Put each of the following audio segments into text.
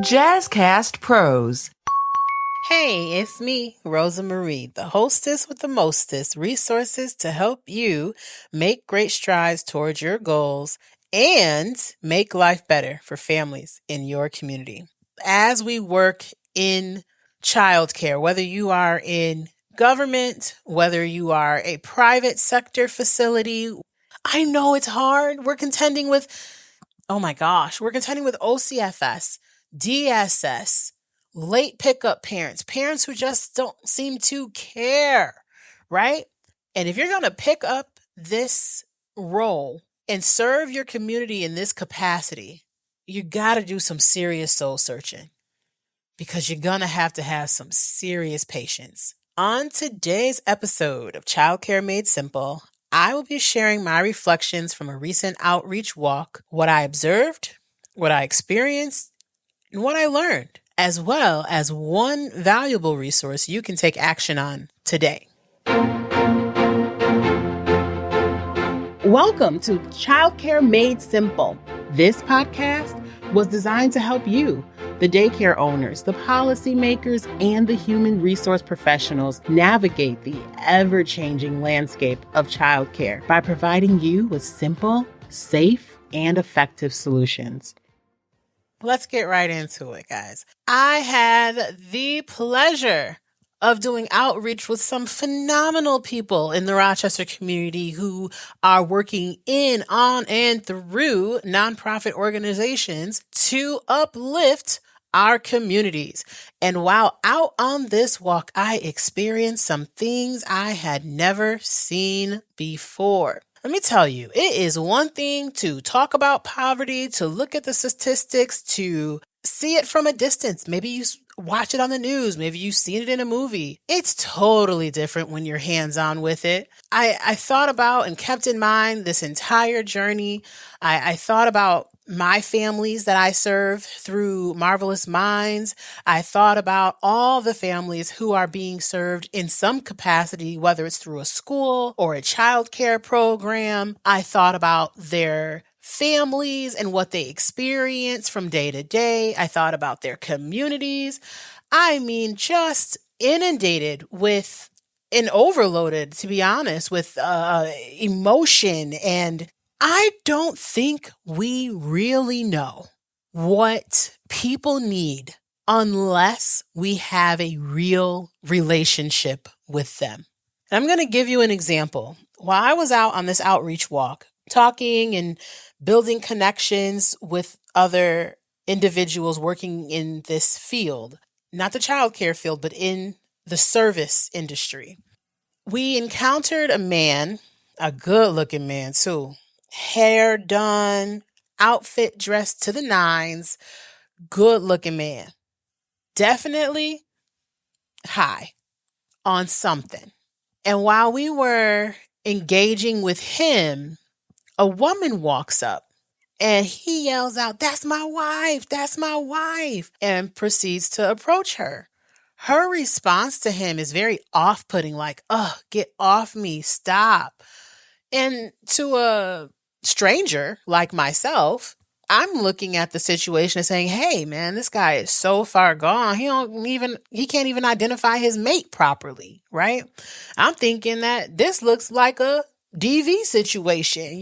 Jazzcast Pros. Hey, it's me, Rosa Marie, the hostess with the mostest resources to help you make great strides towards your goals and make life better for families in your community. As we work in childcare, whether you are in government, whether you are a private sector facility, I know it's hard. We're contending with OCFS, DSS, late pickup parents who just don't seem to care, right? And if you're going to pick up this role and serve your community in this capacity, you got to do some serious soul searching because you're going to have some serious patience. On today's episode of Childcare Made Simple, I will be sharing my reflections from a recent outreach walk, what I observed, what I experienced, and what I learned, as well as one valuable resource you can take action on today. Welcome to Childcare Made Simple. This podcast was designed to help you, the daycare owners, the policymakers, and the human resource professionals navigate the ever-changing landscape of childcare by providing you with simple, safe, and effective solutions. Let's get right into it, guys. I had the pleasure of doing outreach with some phenomenal people in the Rochester community who are working in, on, and through nonprofit organizations to uplift our communities. And while out on this walk, I experienced some things I had never seen before. Let me tell you, it is one thing to talk about poverty, to look at the statistics, to see it from a distance. Maybe you watch it on the news. Maybe you've seen it in a movie. It's totally different when you're hands-on with it. I thought about and kept in mind this entire journey. I thought about my families that I serve through Marvelous Minds. I thought about all the families who are being served in some capacity, whether it's through a school or a childcare program. I thought about their families and what they experience from day to day. I thought about their communities. I mean, just inundated with and overloaded, to be honest, with emotion. And I don't think we really know what people need unless we have a real relationship with them. And I'm going to give you an example. While I was out on this outreach walk, talking and building connections with other individuals working in this field, not the childcare field, but in the service industry, we encountered a man, a good-looking man too, hair done, outfit dressed to the nines, good-looking man, definitely high on something. And while we were engaging with him, a woman walks up and he yells out, "That's my wife, that's my wife," and proceeds to approach her. Her response to him is very off-putting, like, "Oh, get off me, stop." And to a stranger like myself, I'm looking at the situation and saying, "Hey, man, this guy is so far gone. He can't even identify his mate properly, right?" I'm thinking that this looks like a DV situation,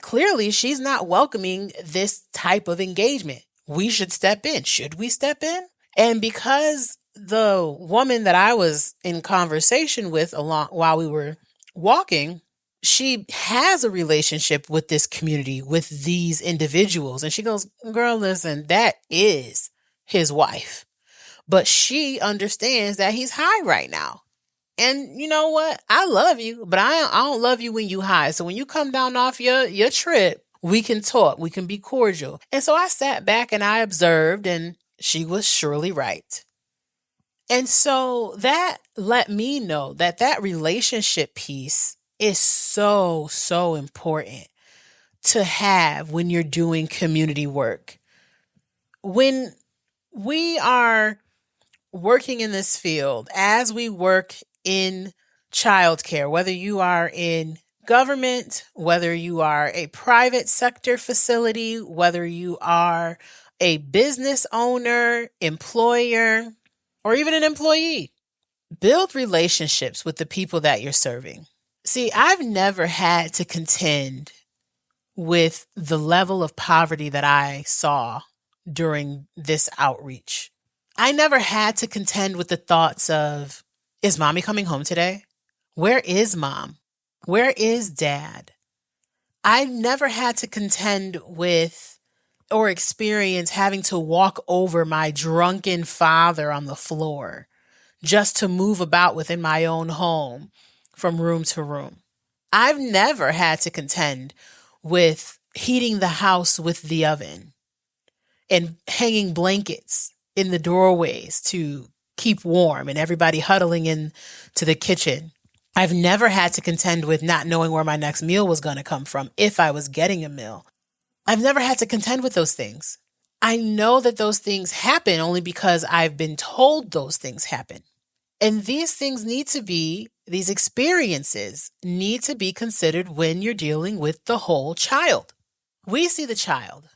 Clearly, she's not welcoming this type of engagement. We should step in. Should we step in? And because the woman that I was in conversation with while we were walking, she has a relationship with this community, with these individuals. And she goes, "Girl, listen, that is his wife. But she understands that he's high right now. And you know what? I love you, but I don't love you when you high. So when you come down off your trip, we can talk. We can be cordial." And so I sat back and I observed, and she was surely right. And so that let me know that relationship piece is so, so important to have when you're doing community work. When we are working in this field, as we work in childcare, whether you are in government, whether you are a private sector facility, whether you are a business owner, employer, or even an employee. Build relationships with the people that you're serving. See, I've never had to contend with the level of poverty that I saw during this outreach. I never had to contend with the thoughts of, is mommy coming home today? Where is mom? Where is dad? I never had to contend with or experience having to walk over my drunken father on the floor just to move about within my own home from room to room. I've never had to contend with heating the house with the oven and hanging blankets in the doorways to keep warm and everybody huddling in to the kitchen. I've never had to contend with not knowing where my next meal was going to come from if I was getting a meal. I've never had to contend with those things. I know that those things happen only because I've been told those things happen. And these experiences need to be considered when you're dealing with the whole child. We see the child.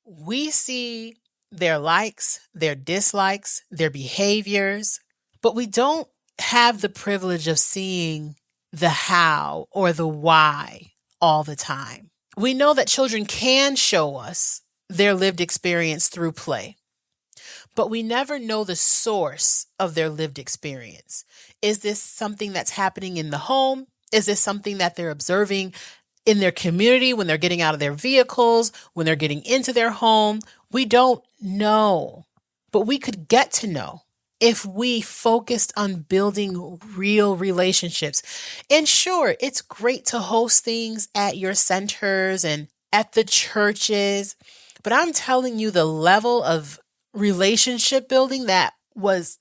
We see their likes, their dislikes, their behaviors, but we don't have the privilege of seeing the how or the why all the time. We know that children can show us their lived experience through play, but we never know the source of their lived experience. Is this something that's happening in the home? Is this something that they're observing in their community when they're getting out of their vehicles, when they're getting into their home? We don't know, but we could get to know if we focused on building real relationships. And sure, it's great to host things at your centers and at the churches, but I'm telling you, the level of relationship building that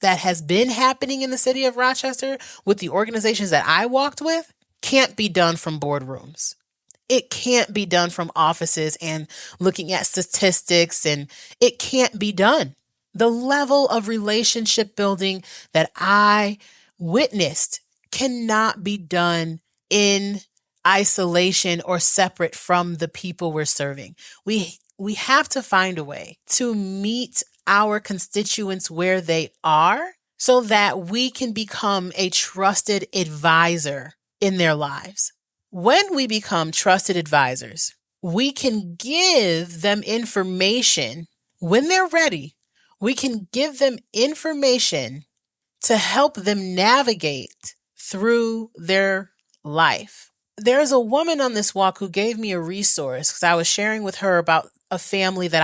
has been happening in the city of Rochester with the organizations that I walked with can't be done from boardrooms. It can't be done from offices and looking at statistics, and it can't be done. The level of relationship building that I witnessed cannot be done in isolation or separate from the people we're serving. We have to find a way to meet our constituents where they are so that we can become a trusted advisor in their lives. When we become trusted advisors, we can give them information when they're ready. We can give them information to help them navigate through their life. There's a woman on this walk who gave me a resource because I was sharing with her about a family that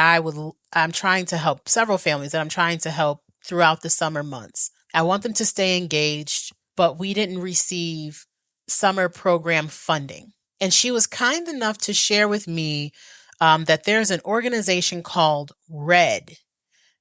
I'm trying to help, several families that I'm trying to help throughout the summer months. I want them to stay engaged, but we didn't receive summer program funding. And she was kind enough to share with me that there's an organization called RED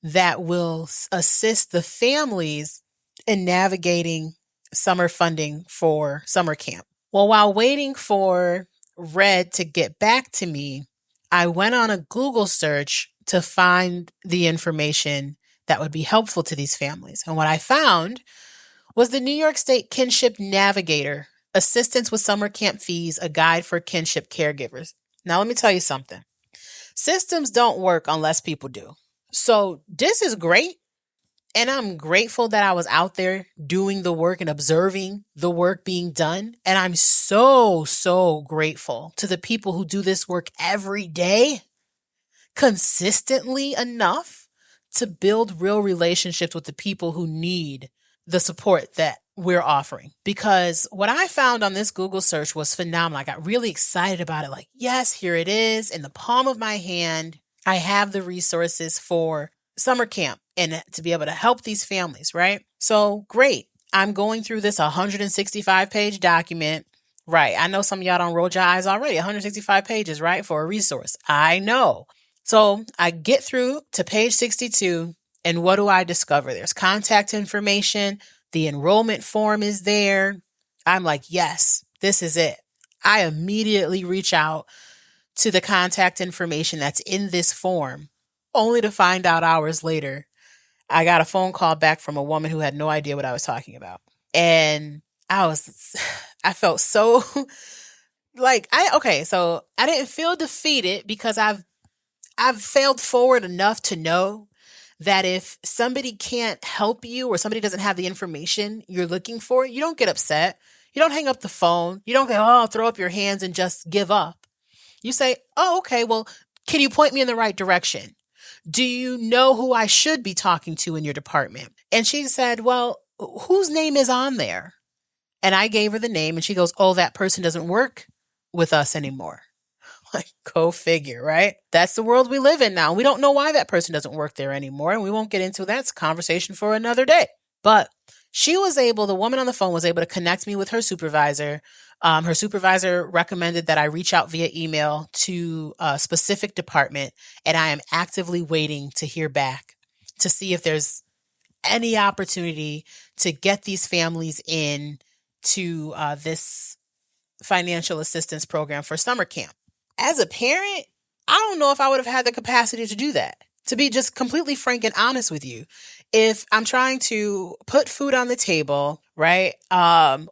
that will assist the families in navigating summer funding for summer camp. Well, while waiting for RED to get back to me, I went on a Google search to find the information that would be helpful to these families. And what I found was the New York State Kinship Navigator, Assistance with Summer Camp Fees, a guide for kinship caregivers. Now, let me tell you something. Systems don't work unless people do. So this is great. And I'm grateful that I was out there doing the work and observing the work being done. And I'm so, so grateful to the people who do this work every day, consistently enough to build real relationships with the people who need the support that we're offering. Because what I found on this Google search was phenomenal. I got really excited about it. Like, yes, here it is in the palm of my hand. I have the resources for summer camp and to be able to help these families, right? So great. I'm going through this 165-page document. Right. I know some of y'all don't roll your eyes already. 165 pages, right? For a resource. I know. So I get through to page 62, and what do I discover? There's contact information. The enrollment form is there. I'm like, yes, this is it. I immediately reach out to the contact information that's in this form, only to find out hours later, I got a phone call back from a woman who had no idea what I was talking about. And I felt so so I didn't feel defeated because I've failed forward enough to know that if somebody can't help you or somebody doesn't have the information you're looking for, you don't get upset. You don't hang up the phone. You don't go, throw up your hands and just give up. You say, oh, okay, well, can you point me in the right direction? Do you know who I should be talking to in your department? And she said, well, whose name is on there? And I gave her the name and she goes, oh, that person doesn't work with us anymore. Like, go figure, right? That's the world we live in now. We don't know why that person doesn't work there anymore. And we won't get into that. It's a conversation for another day. But the woman on the phone was able to connect me with her supervisor. Her supervisor recommended that I reach out via email to a specific department. And I am actively waiting to hear back to see if there's any opportunity to get these families in to this financial assistance program for summer camp. As a parent, I don't know if I would have had the capacity to do that. To be just completely frank and honest with you, if I'm trying to put food on the table, right?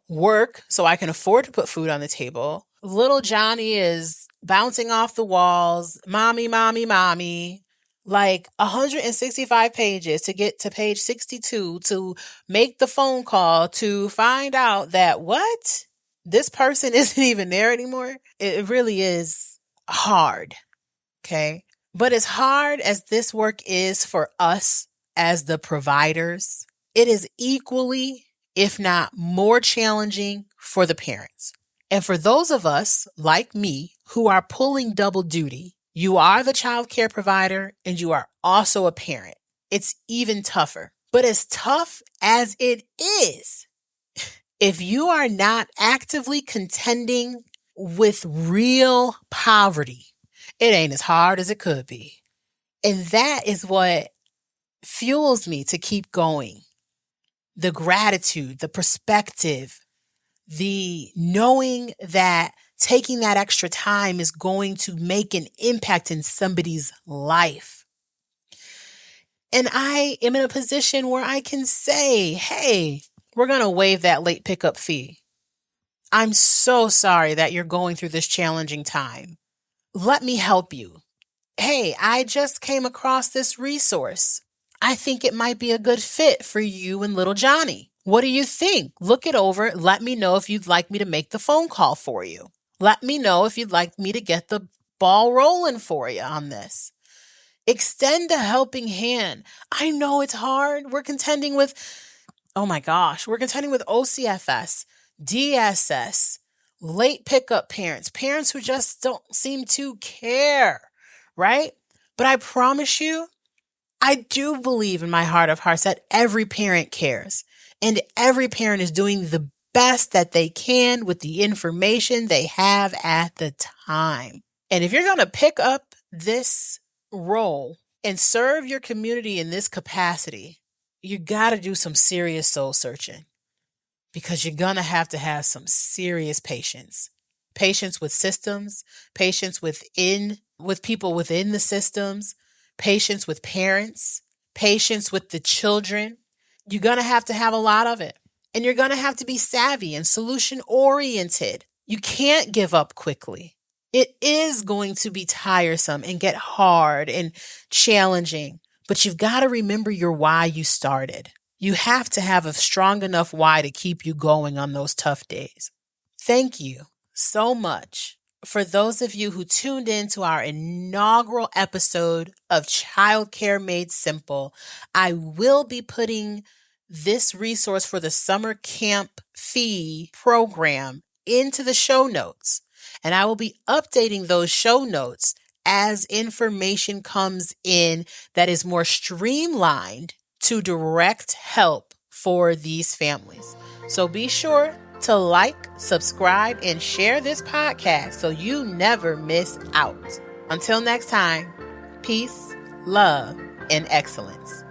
Work so I can afford to put food on the table. Little Johnny is bouncing off the walls. Mommy, mommy, mommy. Like 165 pages to get to page 62 to make the phone call to find out that what? This person isn't even there anymore. It really is hard. Okay. But as hard as this work is for us as the providers, it is equally, if not more challenging for the parents. And for those of us like me who are pulling double duty, you are the childcare provider and you are also a parent. It's even tougher. But as tough as it is, if you are not actively contending with real poverty, it ain't as hard as it could be. And that is what fuels me to keep going. The gratitude, the perspective, the knowing that taking that extra time is going to make an impact in somebody's life. And I am in a position where I can say, hey, we're going to waive that late pickup fee. I'm so sorry that you're going through this challenging time. Let me help you. Hey, I just came across this resource. I think it might be a good fit for you and little Johnny. What do you think? Look it over. Let me know if you'd like me to make the phone call for you. Let me know if you'd like me to get the ball rolling for you on this. Extend a helping hand. I know it's hard. We're contending with OCFS, DSS, late pickup parents who just don't seem to care, right? But I promise you, I do believe in my heart of hearts that every parent cares and every parent is doing the best that they can with the information they have at the time. And if you're going to pick up this role and serve your community in this capacity, you got to do some serious soul searching because you're going to have some serious patience. Patience with systems, patience with people within the systems, patience with parents, patience with the children. You're going to have a lot of it. And you're going to have to be savvy and solution oriented. You can't give up quickly. It is going to be tiresome and get hard and challenging, but you've got to remember your why you started. You have to have a strong enough why to keep you going on those tough days. Thank you so much for those of you who tuned in to our inaugural episode of Childcare Made Simple. I will be putting this resource for the summer camp fee program into the show notes, and I will be updating those show notes as information comes in that is more streamlined to direct help for these families. So be sure to like, subscribe, and share this podcast so you never miss out. Until next time, peace, love, and excellence.